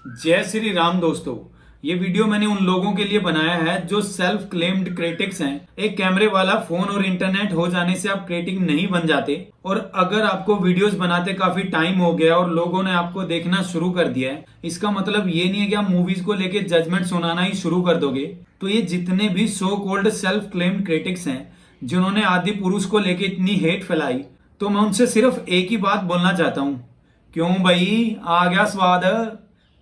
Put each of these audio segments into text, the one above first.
जय श्री राम दोस्तों। ये वीडियो मैंने उन लोगों के लिए बनाया है जो सेल्फ क्लेम्ड क्रिटिक्स हैं। एक कैमरे वाला फोन और इंटरनेट हो जाने से आप क्रिटिक नहीं बन जाते। और अगर आपको वीडियोस बनाते काफी टाइम हो गया और लोगों ने आपको देखना शुरू कर दिया है, इसका मतलब ये नहीं है कि आप मूवीज को लेके जजमेंट सुनाना ही शुरू कर दोगे। तो ये जितने भी so called self claimed critics हैं जिन्होंने आदि पुरुष को लेके इतनी हेट फैलाई, तो मैं उनसे सिर्फ एक ही बात बोलना चाहता हूँ। क्यों भाई, आ गया स्वाद?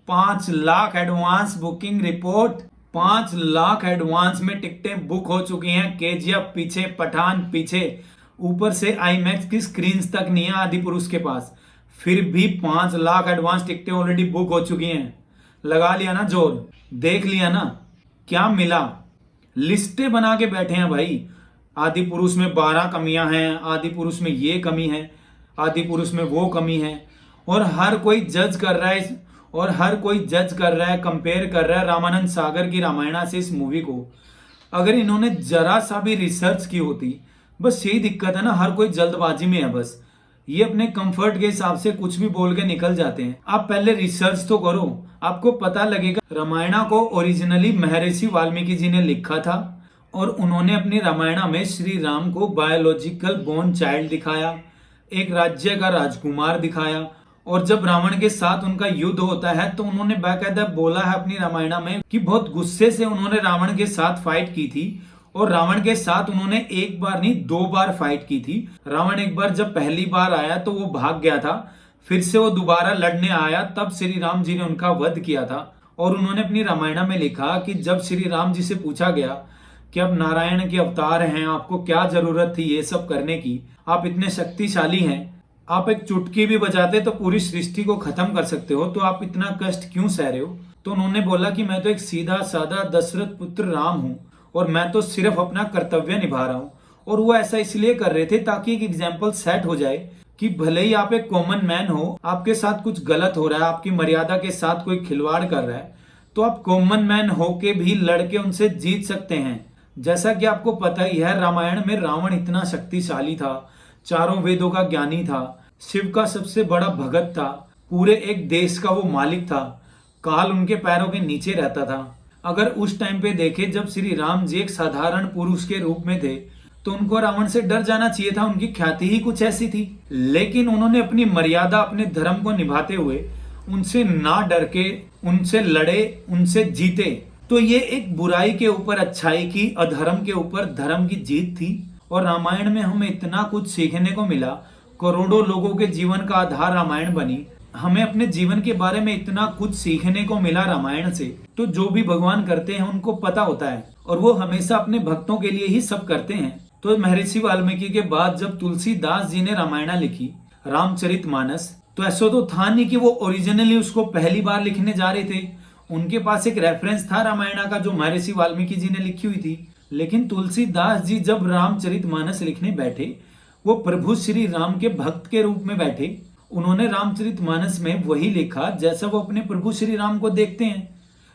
5 lakh advance booking report. 5 lakh advance में टिकटें बुक हो चुकी हैं। केजीएफ पीछे, पठान पीछे, ऊपर से आईमैक्स की स्क्रीन तक नहीं है आदि पुरुष के पास। फिर भी 5 लाख एडवांस टिकटें ऑलरेडी बुक हो चुकी हैं। लगा लिया ना जोर, देख लिया ना क्या मिला। लिस्टें बना के बैठे हैं भाई। आदि पुरुष में 12 कमियां हैं, आदि पुरुष में ये कमी है, आदि पुरुष में वो कमी है। और हर कोई जज कर रहा है कंपेयर कर रहा है रामानंद सागर की रामायणा से इस मूवी को। अगर इन्होंने जरा सा भी रिसर्च की होती, बस यही दिक्कत है ना, हर कोई जल्दबाजी में है। बस ये अपने कंफर्ट के हिसाब से कुछ भी बोल के निकल जाते हैं। आप पहले रिसर्च तो करो, आपको पता लगेगा। रामायणा को ओरिजिनली महर्षि वाल्मीकि जी ने लिखा था और उन्होंने अपनी रामायणा में श्री राम को बायोलॉजिकल बोर्न चाइल्ड दिखाया, एक राज्य का राजकुमार दिखाया। और जब रावण के साथ उनका युद्ध होता है तो उन्होंने बाकायदा बोला है अपनी रामायणा में कि बहुत गुस्से से उन्होंने रावण के साथ फाइट की थी। और रावण के साथ उन्होंने एक बार नहीं 2 बार फाइट की थी। रावण एक बार जब पहली बार आया तो वो भाग गया था, फिर से वो दोबारा लड़ने आया, तब श्री राम जी ने उनका वध किया था। और उन्होंने अपनी रामायणा में लिखा कि जब श्री राम जी से पूछा गया कि अब नारायण के अवतार हैं, आपको क्या जरूरत थी ये सब करने की, आप इतने शक्तिशाली हैं, आप एक चुटकी भी बजाते तो पूरी सृष्टि को खत्म कर सकते हो, तो आप इतना कष्ट क्यों सह रहे हो? तो उन्होंने बोला कि मैं तो एक सीधा साधा दशरथ पुत्र राम हूं और मैं तो सिर्फ अपना कर्तव्य निभा रहा हूं। और वो ऐसा इसलिए कर रहे थे ताकि एक एग्जाम्पल सेट हो जाए कि भले ही आप एक कॉमन मैन हो, आपके साथ कुछ गलत हो रहा है, आपकी मर्यादा के साथ कोई खिलवाड़ कर रहा है, तो आप कॉमन मैन होके भी लड़के उनसे जीत सकते हैं। जैसा कि आपको पता ही है, रामायण में रावण इतना शक्तिशाली था, चारों वेदों का ज्ञानी था, शिव का सबसे बड़ा भगत था, पूरे एक देश का वो मालिक था, काल उनके पैरों के नीचे रहता था। अगर उस टाइम पे देखे जब श्री राम जी एक साधारण पुरुष के रूप में थे, तो उनको रावण से डर जाना चाहिए था। उनकी ख्याति ही कुछ ऐसी थी। लेकिन उन्होंने अपनी मर्यादा, अपने धर्म को निभाते हुए उनसे ना डर के उनसे लड़े, उनसे जीते। तो ये एक बुराई के ऊपर अच्छाई की, अधर्म के ऊपर धर्म की जीत थी। और रामायण में हमें इतना कुछ सीखने को मिला। करोड़ों लोगों के जीवन का आधार रामायण बनी। हमें अपने जीवन के बारे में इतना कुछ सीखने को मिला रामायण से। तो जो भी भगवान करते हैं उनको पता होता है और वो हमेशा अपने भक्तों के लिए ही सब करते हैं। तो महर्षि वाल्मीकि के बाद जब तुलसीदास जी ने रामायणा लिखी, रामचरितमानस, तो ऐसा तो था नहीं कि वो ओरिजिनली उसको पहली बार लिखने जा रहे थे। उनके पास एक रेफरेंस था रामायणा का जो महर्षि वाल्मीकि जी ने लिखी हुई थी। लेकिन तुलसीदास जी जब रामचरितमानस लिखने बैठे, वो प्रभु श्री राम के भक्त के रूप में बैठे। उन्होंने रामचरितमानस में वही लिखा जैसा वो अपने प्रभु श्री राम को देखते हैं।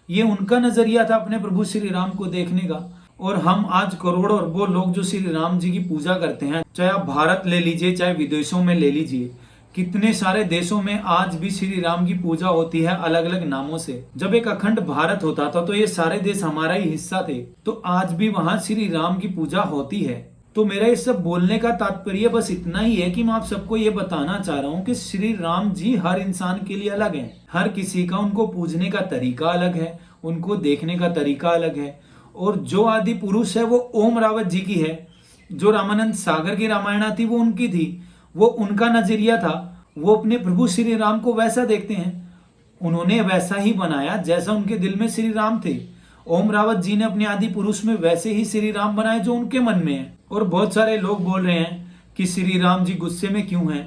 ये उनका नजरिया था अपने प्रभु श्री राम को देखने का। और हम आज करोड़ों अरबों लोग जो श्री राम जी की पूजा करते हैं, चाहे आप भारत ले लीजिए, चाहे विदेशों में ले लीजिए, कितने सारे देशों में आज भी श्री राम की पूजा होती है अलग अलग नामों से। जब एक अखंड भारत होता था तो ये सारे देश हमारा ही हिस्सा थे, तो आज भी वहां श्री राम की पूजा होती है। तो मेरा ये सब बोलने का तात्पर्य बस इतना ही है कि मैं आप सबको ये बताना चाह रहा हूँ कि श्री राम जी हर इंसान के लिए अलग हैं। हर किसी का उनको पूजने का तरीका अलग है, उनको देखने का तरीका अलग है। और जो आदि पुरुष है वो ओम रावत जी की है। जो रामानंद सागर की रामायणा थी वो उनकी थी, वो उनका नजरिया था। वो अपने प्रभु श्री राम को वैसा देखते हैं, उन्होंने वैसा ही बनाया जैसा उनके दिल में श्री राम थे। ओम रावत जी ने अपने आदि पुरुष में वैसे ही श्री राम बनाए जो उनके मन में है। और बहुत सारे लोग बोल रहे हैं कि श्री राम जी गुस्से में क्यों हैं।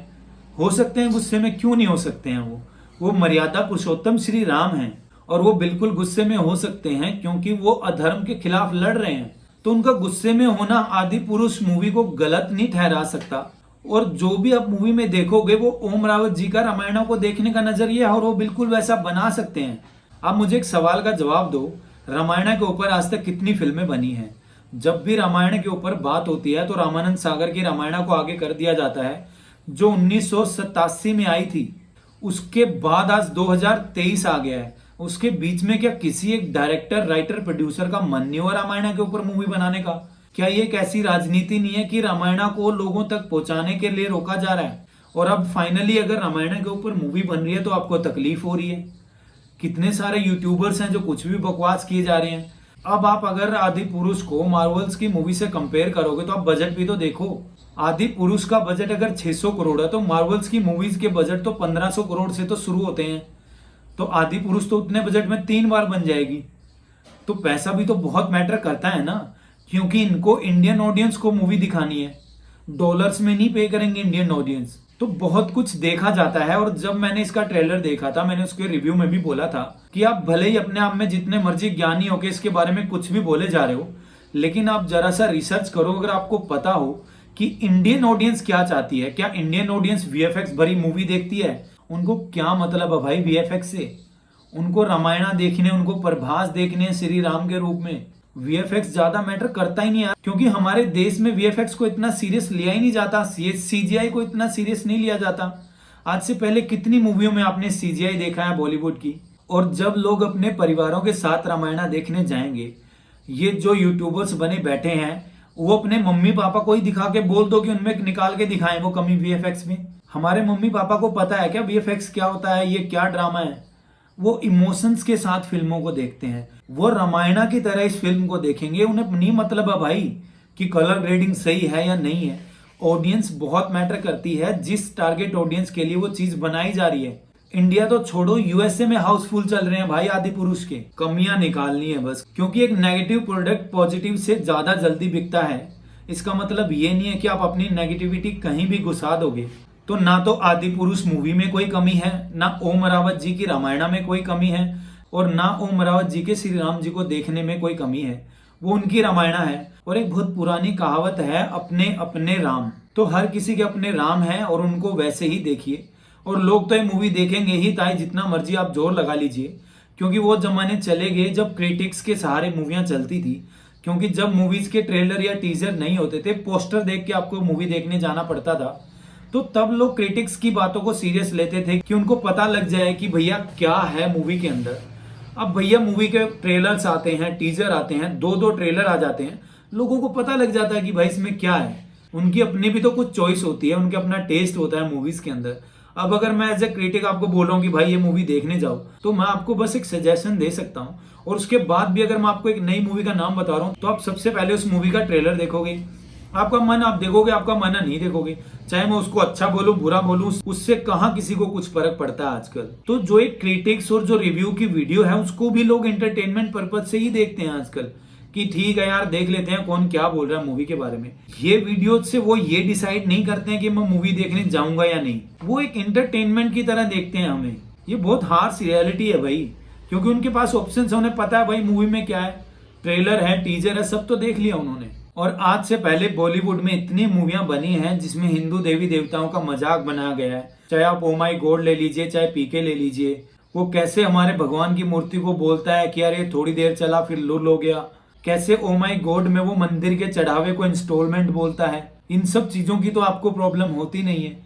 हो सकते हैं गुस्से में, क्यों नहीं हो सकते हैं? वो मर्यादा पुरुषोत्तम श्री राम हैं और वो बिल्कुल गुस्से में हो सकते हैं क्योंकि वो अधर्म के खिलाफ लड़ रहे हैं। तो उनका गुस्से में होना आदि पुरुष मूवी को गलत नहीं ठहरा सकता। और जो भी आप मूवी में देखोगे वो ओम रावत जी का रामायणों को देखने का नजरिया है और वो बिल्कुल वैसा बना सकते हैं। आप मुझे एक सवाल का जवाब दो, रामायण के ऊपर आज तक कितनी फिल्में बनी हैं? जब भी रामायण के ऊपर बात होती है तो रामानंद सागर की रामायणा को आगे कर दिया जाता है, जो 1987 में आई थी। उसके बाद आज 2023 आ गया है उसके बीच में क्या किसी एक डायरेक्टर, राइटर, प्रोड्यूसर का मन नहीं हुआ रामायण के ऊपर मूवी बनाने का? क्या ये एक ऐसी राजनीति नहीं है कि रामायण को लोगों तक पहुंचाने के लिए रोका जा रहा है, और अब फाइनली अगर रामायण के ऊपर मूवी बन रही है तो आपको तकलीफ हो रही है? कितने सारे यूट्यूबर्स हैं जो कुछ भी बकवास किए जा रहे हैं। अब आप अगर आदि पुरुष को मार्वल्स की मूवी से कंपेयर करोगे तो आप बजट भी तो देखो। आदि पुरुष का बजट अगर 600 करोड़ है तो मार्वल्स की मूवीज के बजट तो 1500 करोड़ से तो शुरू होते हैं। तो आदि पुरुष तो उतने बजट में 3 बार बन जाएगी। तो पैसा भी तो बहुत मैटर करता है ना, क्योंकि इनको इंडियन ऑडियंस को मूवी दिखानी है, डॉलर्स में नहीं पे करेंगे इंडियन ऑडियंस। तो बहुत कुछ देखा जाता है। और जब मैंने इसका ट्रेलर देखा था, मैंने उसके रिव्यू में भी बोला था कि आप भले ही अपने आप में जितने मर्जी ज्ञानी होके इसके बारे में कुछ भी बोले जा रहे हो, लेकिन आप जरा सा रिसर्च करो। अगर आपको पता हो कि इंडियन ऑडियंस क्या चाहती है, क्या इंडियन ऑडियंस वीएफएक्स भरी मूवी देखती है? उनको क्या मतलब है भाई वीएफएक्स से? उनको रामायण देखने, उनको प्रभास देखने श्री राम के रूप में। वीएफएक्स ज्यादा मैटर करता ही नहीं है, क्योंकि हमारे देश में वीएफएक्स को इतना सीरियस लिया ही नहीं जाता, सीजीआई को इतना सीरियस नहीं लिया जाता। आज से पहले कितनी मूवियों में आपने सीजीआई देखा है बॉलीवुड की? और जब लोग अपने परिवारों के साथ रामायण देखने जाएंगे, ये जो यूट्यूबर्स बने बैठे हैं वो अपने मम्मी पापा को ही दिखा के बोल दो कि उनमें निकाल के दिखाएं वो कमी वीएफएक्स में। हमारे मम्मी पापा को पता है क्या वीएफएक्स क्या होता है, ये क्या ड्रामा है? वो इमोशंस के साथ फिल्मों को देखते हैं, वो रामायण की तरह इस फिल्म को देखेंगे। उन्हें नहीं मतलब है भाई कि कलर ग्रेडिंग सही है या नहीं है। ऑडियंस बहुत मैटर करती है, जिस टारगेट ऑडियंस के लिए वो चीज बनाई जा रही है। इंडिया तो छोड़ो, यूएसए में हाउसफुल चल रहे हैं भाई आदि पुरुष के। कमियां निकालनी है बस, क्योंकि एक नेगेटिव प्रोडक्ट पॉजिटिव से ज्यादा जल्दी बिकता है। इसका मतलब ये नहीं है कि आप अपनी नेगेटिविटी कहीं भी घुसा दोगे। तो ना तो आदि पुरुष मूवी में कोई कमी है, ना ओम रावत जी की रामायण में कोई कमी है, और ना ओम रावत जी के श्री राम जी को देखने में कोई कमी है। वो उनकी रामायण है। और एक बहुत पुरानी कहावत है, अपने अपने राम। तो हर किसी के अपने राम है और उनको वैसे ही देखिए। और लोग तो ये मूवी देखेंगे ही, चाहे जितना मर्जी आप जोर लगा लीजिए, क्योंकि वो जमाने चले गए जब क्रिटिक्स के सहारे मूवियां चलती थी। क्योंकि जब मूवीज के ट्रेलर या टीजर नहीं होते थे, पोस्टर देख के आपको मूवी देखने जाना पड़ता था, तो तब लोग क्रिटिक्स की बातों को सीरियस लेते थे कि उनको पता लग जाए कि भैया क्या है मूवी के अंदर। अब भैया मूवी के ट्रेलर्स आते हैं, टीजर आते हैं, 2-2 ट्रेलर आ जाते हैं, लोगों को पता लग जाता है कि भाई इसमें क्या है। उनकी अपनी भी तो कुछ चॉइस होती है, उनके अपना टेस्ट होता है मूवीज के अंदर। अब अगर मैं एज ए क्रिटिक आपको बोल रहा हूँ कि भाई ये मूवी देखने जाओ, तो मैं आपको बस एक सजेशन दे सकता हूँ। और उसके बाद भी अगर मैं आपको एक नई मूवी का नाम बता रहा हूँ, तो आप सबसे पहले उस मूवी का ट्रेलर देखोगे, आपका मन आप देखोगे, आपका मन नहीं देखोगे। चाहे मैं उसको अच्छा बोलूं बुरा बोलूं, उससे कहाँ किसी को कुछ फर्क पड़ता है आजकल। तो जो एक क्रिटिक्स और जो रिव्यू की वीडियो है, उसको भी लोग एंटरटेनमेंट पर्पज से ही देखते हैं आजकल, कि ठीक है यार देख लेते हैं कौन क्या बोल रहा है मूवी के बारे में। ये वीडियो से वो ये डिसाइड नहीं करते हैं कि मैं मूवी देखने जाऊंगा या नहीं, वो एक एंटरटेनमेंट की तरह देखते हैं हमें। ये बहुत हार्श रियलिटी है भाई, क्योंकि उनके पास ऑप्शन है, उन्हें पता है भाई मूवी में क्या है, ट्रेलर है, टीजर है, सब तो देख लिया उन्होंने। और आज से पहले बॉलीवुड में इतनी मूवियां बनी हैं जिसमें हिंदू देवी देवताओं का मजाक बनाया गया है। चाहे आप ओ माई गॉड ले लीजिए, चाहे पीके ले लीजिए, वो कैसे हमारे भगवान की मूर्ति को बोलता है कि यार ये थोड़ी देर चला फिर लुल हो गया। कैसे ओ माई गॉड में वो मंदिर के चढ़ावे को इंस्टॉलमेंट बोलता है। इन सब चीजों की तो आपको प्रॉब्लम होती नहीं है।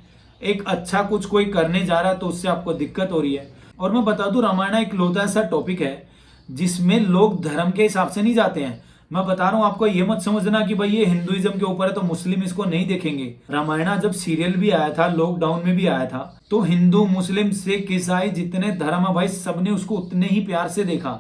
एक अच्छा कुछ कोई करने जा रहा है तो उससे आपको दिक्कत हो रही है। और मैं बता दूं, रामायण एक लौता ऐसा टॉपिक है जिसमें लोग धर्म के हिसाब से नहीं जाते हैं। मैं बता रहा हूं आपको, ये मत समझना कि भाई ये हिंदुइज्म के ऊपर है तो मुस्लिम इसको नहीं देखेंगे। रामायण जब सीरियल भी आया था, लॉकडाउन में भी आया था, तो हिंदू, मुस्लिम, सिख, ईसाई जितने धर्म है भाई, सबने उसको उतने ही प्यार से देखा,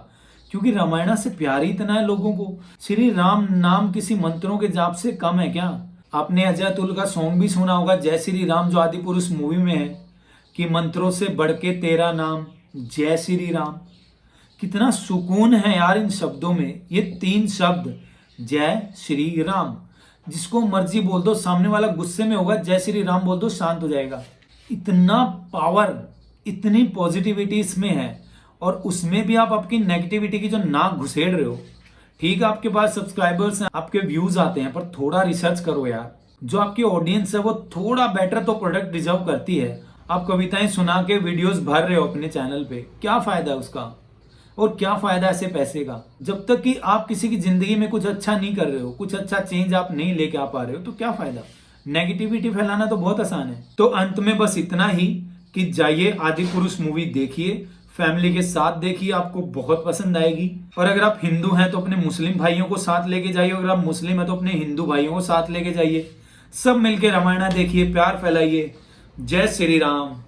क्योंकि रामायण से प्यार ही इतना है लोगों को। श्री राम नाम किसी मंत्रों के जाप से कम है क्या? आपने अजय अतुल का सॉन्ग भी सुना होगा, जय श्री राम, जो आदि पुरुष मूवी में है, कि मंत्रों से बढ़ के तेरा नाम, जय श्री राम। कितना सुकून है यार इन शब्दों में। ये 3 शब्द, जय श्री राम, जिसको मर्जी बोल दो, सामने वाला गुस्से में होगा, जय श्री राम बोल दो, शांत हो जाएगा। इतना पावर, इतनी पॉजिटिविटी इसमें है। और उसमें भी आप आपकी नेगेटिविटी की जो नाक घुसेड़ रहे हो। ठीक है, आपके पास सब्सक्राइबर्स हैं, आपके व्यूज आते हैं, पर थोड़ा रिसर्च करो यार। जो आपकी ऑडियंस है वो थोड़ा बेटर तो प्रोडक्ट डिजर्व करती है। आप कविताएं सुना के वीडियोस भर रहे हो अपने चैनल पे, क्या फायदा है उसका? और क्या फायदा ऐसे पैसे का? जब तक कि आप किसी की जिंदगी में कुछ अच्छा नहीं कर रहे हो, कुछ अच्छा चेंज आप नहीं लेके आ पा रहे हो, तो क्या फायदा? नेगेटिविटी फैलाना तो बहुत आसान है। तो अंत में बस इतना ही कि जाइए आदि पुरुष मूवी देखिए, फैमिली के साथ देखिए, आपको बहुत पसंद आएगी। और अगर आप हिंदू हैं तो अपने मुस्लिम भाइयों को साथ लेके जाइए, अगर आप मुस्लिम हैं तो अपने हिंदू भाइयों को साथ लेके जाइए। सब मिलके रामायण देखिए, प्यार फैलाइए। जय श्री राम।